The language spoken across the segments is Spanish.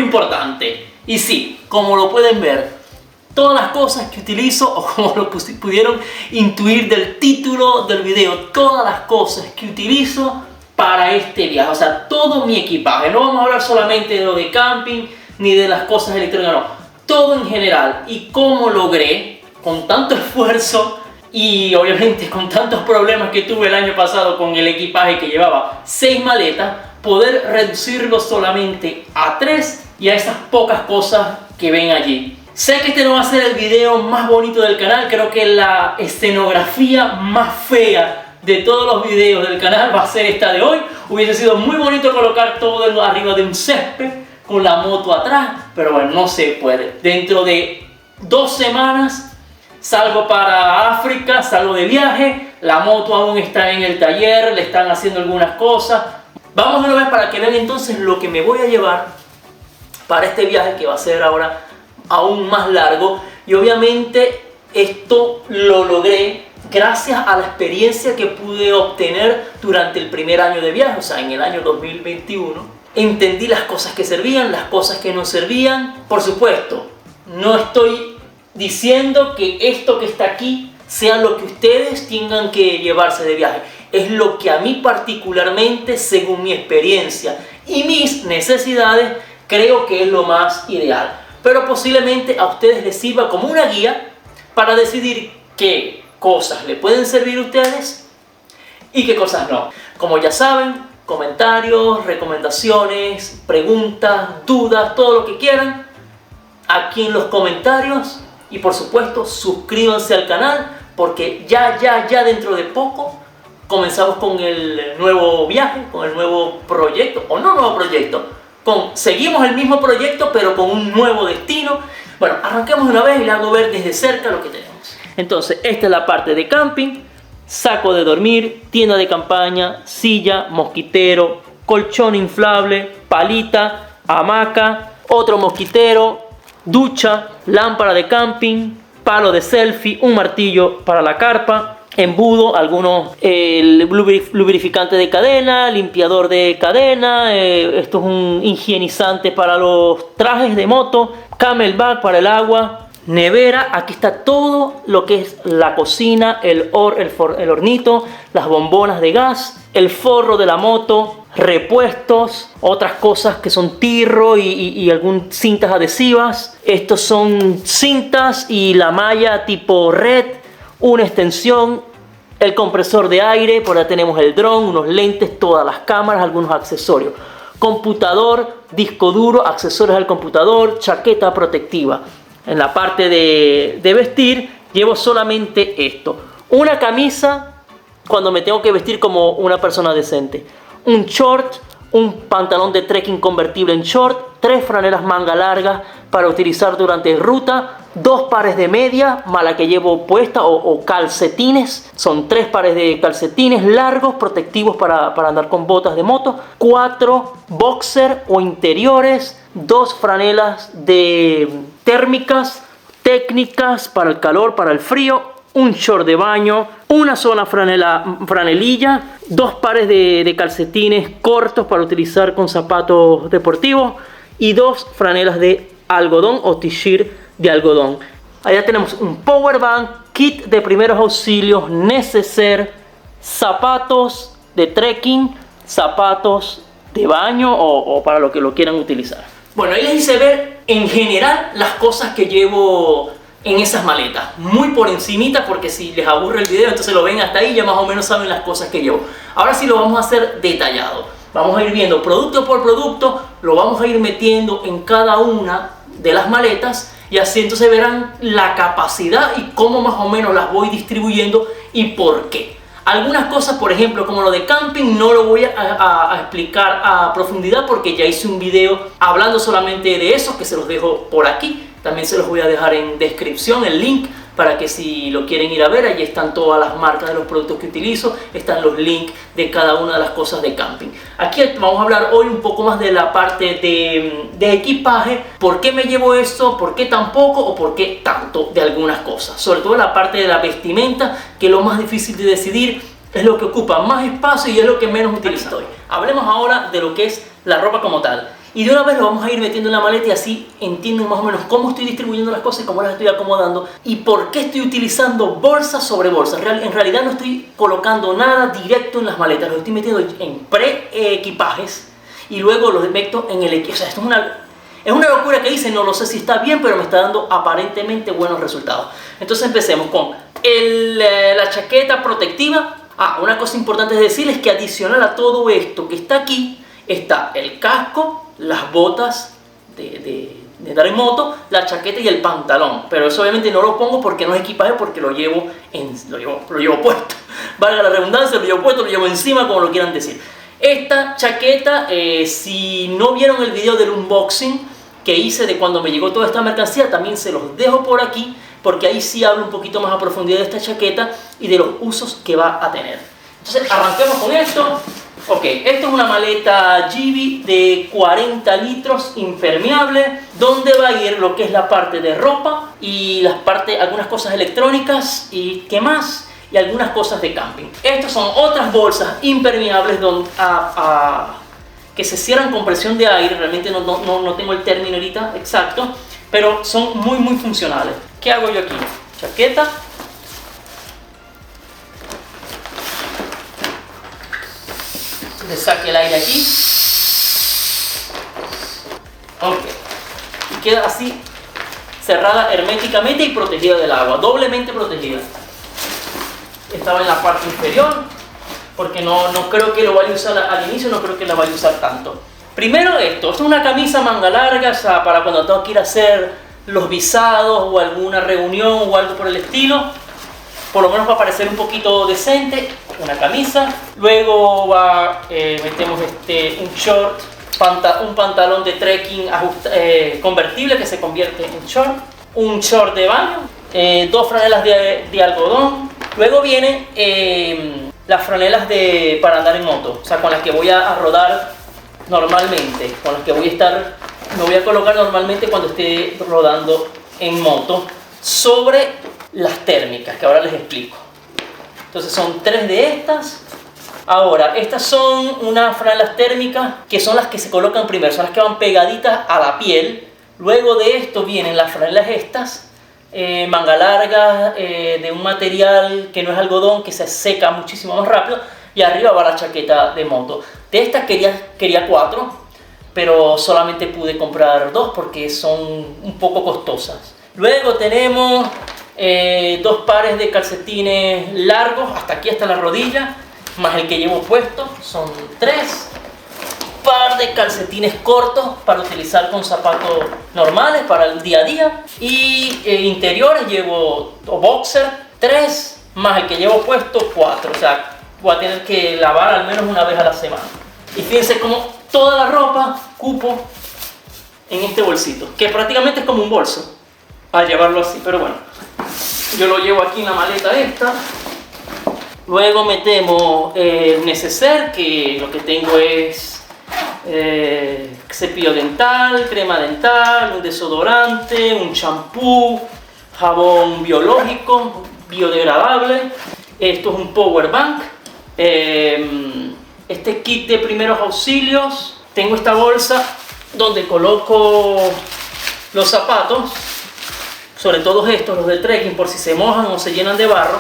importante. Y sí, como lo pueden ver, todas las cosas que utilizo, o como lo pudieron intuir del título del video, todas las cosas que utilizo para este viaje, o sea, todo mi equipaje. No vamos a hablar solamente de lo de camping ni de las cosas electrónicas, no, todo en general. Y cómo logré, con tanto esfuerzo y obviamente con tantos problemas que tuve el año pasado con el equipaje que llevaba 6 maletas, poder reducirlo solamente a 3 y a esas pocas cosas que ven allí. Sé que este no va a ser el video más bonito del canal, creo que la escenografía más fea de todos los videos del canal va a ser esta de hoy. Hubiese sido muy bonito colocar todo arriba de un césped con la moto atrás, pero bueno, no se puede. Dentro de 2 semanas salgo para África, salgo de viaje, la moto aún está en el taller, le están haciendo algunas cosas. Vamos de una vez para que vean entonces lo que me voy a llevar para este viaje, que va a ser ahora aún más largo. Y obviamente esto lo logré gracias a la experiencia que pude obtener durante el primer año de viaje, o sea, en el año 2021. Entendí las cosas que servían, las cosas que no servían. Por supuesto, no estoy diciendo que esto que está aquí sea lo que ustedes tengan que llevarse de viaje. Es lo que a mí particularmente, según mi experiencia y mis necesidades, creo que es lo más ideal. Pero posiblemente a ustedes les sirva como una guía para decidir qué cosas le pueden servir a ustedes y qué cosas no. Como ya saben, comentarios, recomendaciones, preguntas, dudas, todo lo que quieran, aquí en los comentarios. Y por supuesto, suscríbanse al canal porque ya dentro de poco comenzamos con el nuevo viaje, con el nuevo proyecto, o no nuevo proyecto, seguimos el mismo proyecto pero con un nuevo destino. Bueno, arranquemos una vez y les hago ver desde cerca lo que tenemos. Entonces, esta es la parte de camping: saco de dormir, tienda de campaña, silla, mosquitero, colchón inflable, palita, hamaca, otro mosquitero, ducha, lámpara de camping, palo de selfie, un martillo para la carpa, embudo, el lubrificante de cadena, limpiador de cadena, esto es un higienizante para los trajes de moto, camelback para el agua, nevera. Aquí está todo lo que es la cocina, el hornito, las bombonas de gas, el forro de la moto, repuestos, otras cosas que son tirro y algunas cintas adhesivas. Estos son cintas y la malla tipo red, una extensión, el compresor de aire, por ahí tenemos el dron, unos lentes, todas las cámaras, algunos accesorios, computador, disco duro, accesorios al computador, chaqueta protectiva. En la parte de vestir llevo solamente esto: una camisa cuando me tengo que vestir como una persona decente, un short, un pantalón de trekking convertible en short, 3 franelas manga largas para utilizar durante ruta, 2 pares de media, más la que llevo puesta, o calcetines. Son 3 pares de calcetines largos, protectivos para andar con botas de moto, 4 boxer o interiores, 2 franelas de térmicas, técnicas para el calor, para el frío, un short de baño, una sola franelilla, 2 pares de calcetines cortos para utilizar con zapatos deportivos y 2 franelas de algodón o t-shirt de algodón. Allá tenemos un power bank, kit de primeros auxilios, neceser, zapatos de trekking, zapatos de baño o para lo que lo quieran utilizar. Bueno, ahí les hice ver en general las cosas que llevo en esas maletas, muy por encimita, porque si les aburre el video entonces lo ven hasta ahí, ya más o menos saben las cosas que llevo. Ahora sí lo vamos a hacer detallado, vamos a ir viendo producto por producto, lo vamos a ir metiendo en cada una de las maletas y así entonces verán la capacidad y cómo más o menos las voy distribuyendo y por qué. Algunas cosas, por ejemplo, como lo de camping, no lo voy a explicar a profundidad porque ya hice un video hablando solamente de eso, que se los dejo por aquí. También se los voy a dejar en descripción el link para que si lo quieren ir a ver, allí están todas las marcas de los productos que utilizo, están los links de cada una de las cosas de camping. Aquí vamos a hablar hoy un poco más de la parte de equipaje, por qué me llevo esto, por qué tan poco o por qué tanto de algunas cosas, sobre todo la parte de la vestimenta, que es lo más difícil de decidir, es lo que ocupa más espacio y es lo que menos utilizo hoy. Hablemos ahora de lo que es la ropa como tal. Y de una vez lo vamos a ir metiendo en la maleta y así entienden más o menos cómo estoy distribuyendo las cosas y cómo las estoy acomodando y por qué estoy utilizando bolsas sobre bolsas. En realidad no estoy colocando nada directo en las maletas, lo estoy metiendo en pre-equipajes y luego los meto en el equipaje. O sea, esto es una locura que hice, no lo sé si está bien, pero me está dando aparentemente buenos resultados. Entonces empecemos con la chaqueta protectiva. Una cosa importante es decirles que adicional a todo esto que está aquí, está el casco, las botas de andar en moto, la chaqueta y el pantalón. Pero eso obviamente no lo pongo porque no es equipaje, porque lo llevo puesto. Valga la redundancia, lo llevo puesto, lo llevo encima, como lo quieran decir. Esta chaqueta, si no vieron el video del unboxing que hice de cuando me llegó toda esta mercancía, también se los dejo por aquí, porque ahí sí hablo un poquito más a profundidad de esta chaqueta y de los usos que va a tener. Entonces arranquemos con esto. Ok, esto es una maleta Givi de 40 litros impermeable, donde va a ir lo que es la parte de ropa y algunas cosas electrónicas y qué más, y algunas cosas de camping. Estas son otras bolsas impermeables que se cierran con presión de aire. Realmente no tengo el término ahorita exacto, pero son muy funcionales. ¿Qué hago yo aquí? Chaqueta. Le saque el aire aquí. Ok. Y queda así, cerrada herméticamente y protegida del agua. Doblemente protegida. Estaba en la parte inferior, porque no creo que lo vaya a usar al inicio, no creo que la vaya a usar tanto. Primero esto es una camisa manga larga, o sea, para cuando tengo que ir a hacer los visados o alguna reunión o algo por el estilo. Por lo menos va a parecer un poquito decente, una camisa. Luego metemos un short, un pantalón de trekking convertible que se convierte en short. Un short de baño, 2 franelas de algodón. Luego vienen las franelas para andar en moto, o sea, con las que voy a rodar normalmente, con las que me voy a colocar normalmente cuando esté rodando en moto, sobre las térmicas, que ahora les explico. Entonces son 3 de estas. Ahora, estas son unas franelas térmicas que son las que se colocan primero, son las que van pegaditas a la piel. Luego de esto vienen las franelas estas, manga larga, de un material que no es algodón, que se seca muchísimo más rápido. Y arriba va la chaqueta de moto. De estas quería 4, pero solamente pude comprar 2 porque son un poco costosas. Luego tenemos 2 pares de calcetines largos, hasta aquí, hasta la rodilla, más el que llevo puesto, son 3. Par de calcetines cortos para utilizar con zapatos normales para el día a día. Y interiores llevo boxer 3, más el que llevo puesto 4. O sea, voy a tener que lavar al menos una vez a la semana. Y fíjense cómo toda la ropa cupo en este bolsito, que prácticamente es como un bolso al llevarlo así, pero bueno, yo lo llevo aquí en la maleta esta. Luego metemos el neceser, que lo que tengo es cepillo dental, crema dental, un desodorante, un champú, jabón biológico, biodegradable. Esto es un power bank, este kit de primeros auxilios. Tengo esta bolsa donde coloco los zapatos, sobre todo estos, los de trekking, por si se mojan o se llenan de barro,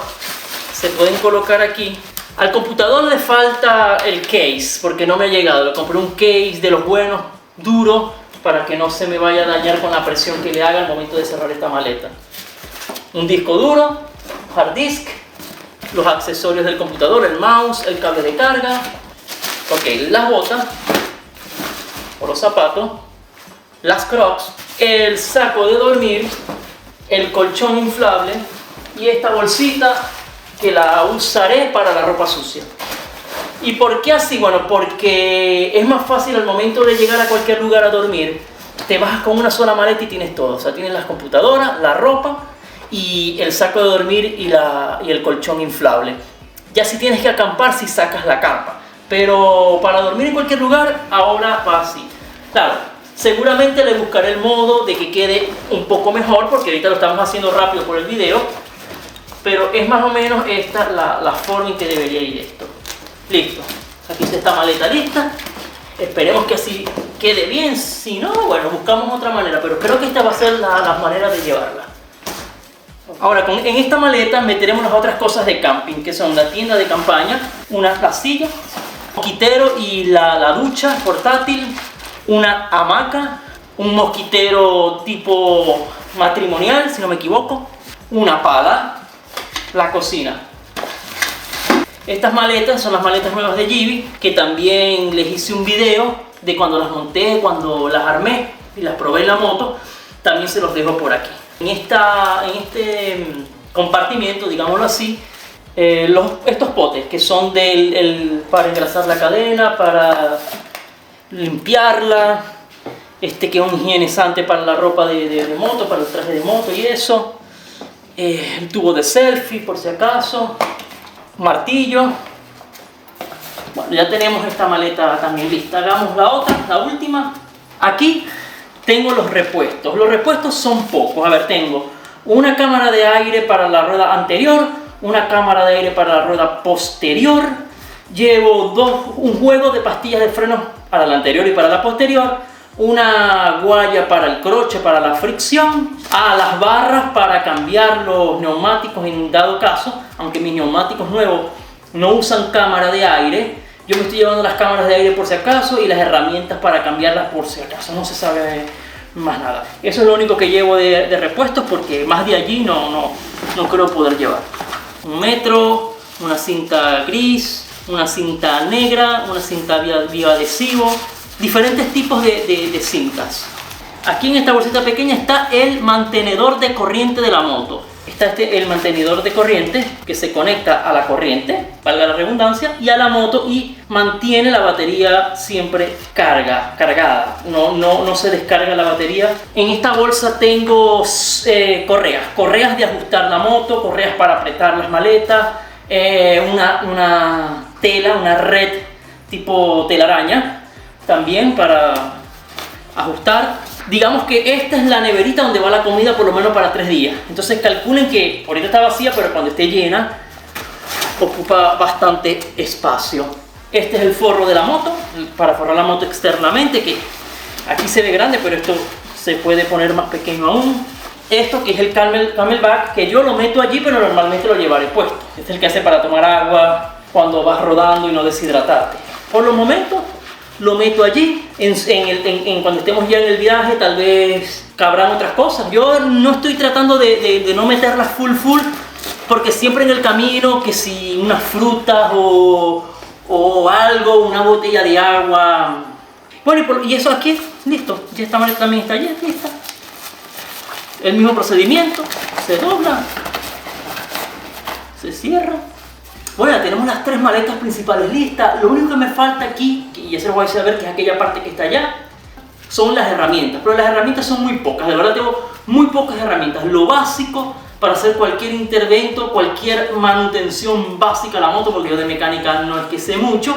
se pueden colocar aquí. Al computador le falta el case porque no me ha llegado. Le compré un case de los buenos, duro, para que no se me vaya a dañar con la presión que le haga al momento de cerrar esta maleta. Un disco duro, hard disk, los accesorios del computador, el mouse, el cable de carga. Ok, las botas o los zapatos, las crocs, el saco de dormir, el colchón inflable y esta bolsita que la usaré para la ropa sucia. ¿Y por qué así? Bueno, porque es más fácil al momento de llegar a cualquier lugar a dormir. Te vas con una sola maleta y tienes todo. O sea, tienes las computadoras, la ropa y el saco de dormir y el colchón inflable. Ya si tienes que acampar, si sacas la carpa. Pero para dormir en cualquier lugar, ahora va así. Claro, seguramente le buscaré el modo de que quede un poco mejor, porque ahorita lo estamos haciendo rápido por el video. Pero es más o menos esta la forma en que debería ir esto. Listo. Aquí está esta maleta lista. Esperemos que así quede bien. Si no, bueno, buscamos otra manera, pero creo que esta va a ser la manera de llevarla. Ahora, en esta maleta meteremos las otras cosas de camping, que son la tienda de campaña, una silla, un mosquitero y la ducha portátil, una hamaca, un mosquitero tipo matrimonial, si no me equivoco, una pala, la cocina. Estas maletas son las maletas nuevas de Givi, que también les hice un video de cuando las monté, cuando las armé y las probé en la moto. También se los dejo por aquí. En este compartimiento, digámoslo así, estos potes que son para engrasar la cadena, para limpiarla, que es un higienizante para la ropa de moto, para el traje de moto y eso, el tubo de selfie por si acaso, martillo. Bueno, ya tenemos esta maleta también lista. Hagamos la otra, la última. Aquí tengo los repuestos. Los repuestos son pocos. A ver, tengo una cámara de aire para la rueda anterior, una cámara de aire para la rueda posterior. Llevo un juego de pastillas de freno para la anterior y para la posterior, una guaya para el croche, para la fricción, las barras para cambiar los neumáticos en dado caso, aunque mis neumáticos nuevos no usan cámara de aire. Yo me estoy llevando las cámaras de aire por si acaso y las herramientas para cambiarlas por si acaso, no se sabe más nada. Eso es lo único que llevo de repuestos, porque más de allí no creo poder llevar. Un metro, una cinta gris, una cinta negra, una cinta bioadhesivo, diferentes tipos de cintas. Aquí en esta bolsita pequeña está el mantenedor de corriente de la moto. Está el mantenedor de corriente que se conecta a la corriente, valga la redundancia, y a la moto, y mantiene la batería siempre cargada. No se descarga la batería. En esta bolsa tengo correas de ajustar la moto, correas para apretar las maletas, una tela, una red tipo telaraña también para ajustar. Digamos que esta es la neverita donde va la comida por lo menos para 3 días. Entonces calculen que ahorita está vacía, pero cuando esté llena ocupa bastante espacio. Este es el forro de la moto, para forrar la moto externamente, que aquí se ve grande, pero esto se puede poner más pequeño aún. Esto que es el Camelback, que yo lo meto allí, pero normalmente lo llevaré puesto. Este es el que hace para tomar agua cuando vas rodando y no deshidratarte. Por los momentos lo meto allí, cuando estemos ya en el viaje tal vez cabrán otras cosas. Yo no estoy tratando de no meterlas full, porque siempre en el camino, que si unas frutas o algo, una botella de agua. Bueno, y eso aquí, listo, ya esta maleta también está ya lista. El mismo procedimiento, se dobla, se cierra. Bueno, tenemos las 3 maletas principales listas. Lo único que me falta aquí, y ya se lo voy a decir a ver, que es aquella parte que está allá, son las herramientas. Pero las herramientas son muy pocas, de verdad tengo muy pocas herramientas. Lo básico para hacer cualquier intervento, cualquier manutención básica a la moto, porque yo de mecánica no es que sé mucho.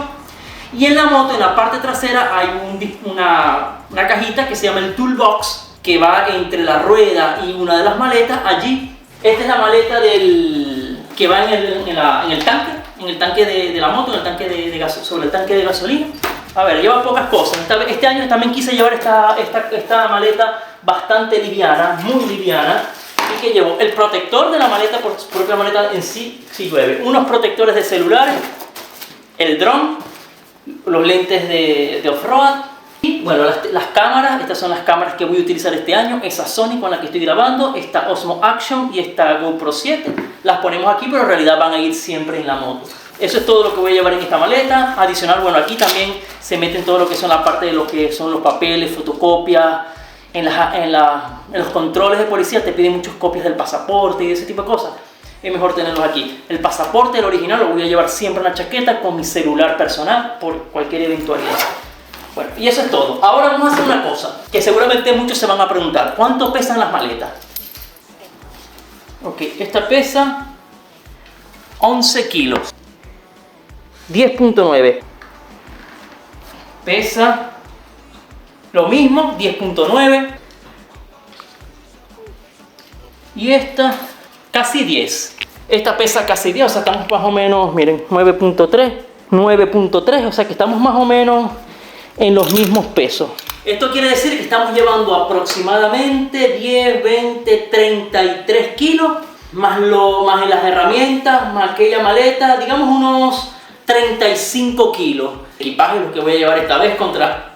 Y en la moto, en la parte trasera, hay una cajita que se llama el Toolbox, que va entre la rueda y una de las maletas. Allí, esta es la maleta que va en el tanque de la moto, sobre el tanque de gasolina. A ver, lleva pocas cosas. Este año también quise llevar esta maleta bastante liviana, muy liviana. Y que llevo el protector de la maleta, porque la maleta en sí llueve. Unos protectores de celulares, el dron, los lentes de off-road. Y bueno, las cámaras, estas son las cámaras que voy a utilizar este año. Esa Sony con la que estoy grabando, esta Osmo Action y esta GoPro 7. Las ponemos aquí, pero en realidad van a ir siempre en la moto. Eso es todo lo que voy a llevar en esta maleta. Adicional, bueno, aquí también se meten todo lo que son la parte de lo que son los papeles, fotocopias. En los controles de policía te piden muchas copias del pasaporte y ese tipo de cosas. Es mejor tenerlos aquí. El pasaporte, el original, lo voy a llevar siempre en la chaqueta con mi celular personal por cualquier eventualidad. Bueno, y eso es todo. Ahora vamos a hacer una cosa que seguramente muchos se van a preguntar. ¿Cuánto pesan las maletas? Ok, esta pesa 11 kilos. 10.9. Pesa lo mismo, 10.9. Y esta casi 10. Esta pesa casi 10, o sea, estamos más o menos, miren, 9.3, o sea que estamos más o menos en los mismos pesos. Esto quiere decir que estamos llevando aproximadamente 10, 20, 33 kilos, más en las herramientas, más aquella maleta, digamos unos 35 kilos. Equipaje lo que voy a llevar esta vez contra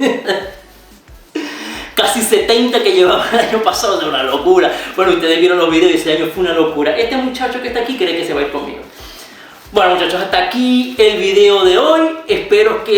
casi 70 que llevaba el año pasado, es una locura. Bueno, ustedes vieron los videos y ese año fue una locura. Este muchacho que está aquí cree que se va a ir conmigo. Bueno muchachos, hasta aquí el video de hoy. Espero que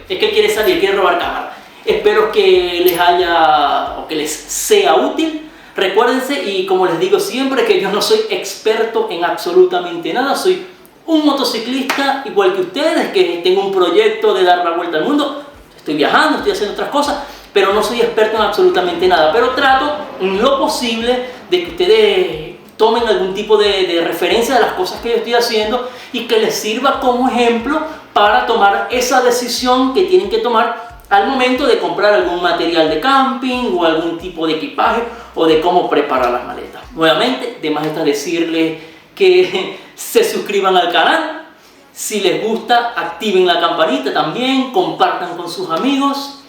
es que quiere salir, quiere robar cámara. Espero que les haya o que les sea útil. Recuérdense, y como les digo siempre, que yo no soy experto en absolutamente nada. Soy un motociclista igual que ustedes, que tengo un proyecto de dar la vuelta al mundo. Estoy viajando, estoy haciendo otras cosas, pero no soy experto en absolutamente nada. Pero trato en lo posible de que ustedes tomen algún tipo de referencia de las cosas que yo estoy haciendo y que les sirva como ejemplo para tomar esa decisión que tienen que tomar al momento de comprar algún material de camping o algún tipo de equipaje o de cómo preparar las maletas. Nuevamente, de más está decirles que se suscriban al canal. Si les gusta, activen la campanita también, compartan con sus amigos.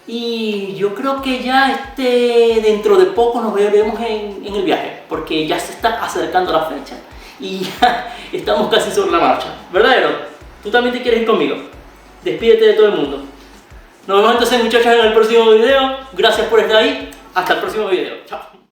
Y yo creo que ya dentro de poco nos veremos en el viaje, porque ya se está acercando la fecha y ya estamos casi sobre la marcha. ¿Verdad, Ero? ¿Tú también te quieres ir conmigo? Despídete de todo el mundo. Nos vemos entonces, muchachos, en el próximo video. Gracias por estar ahí. Hasta el próximo video. Chao.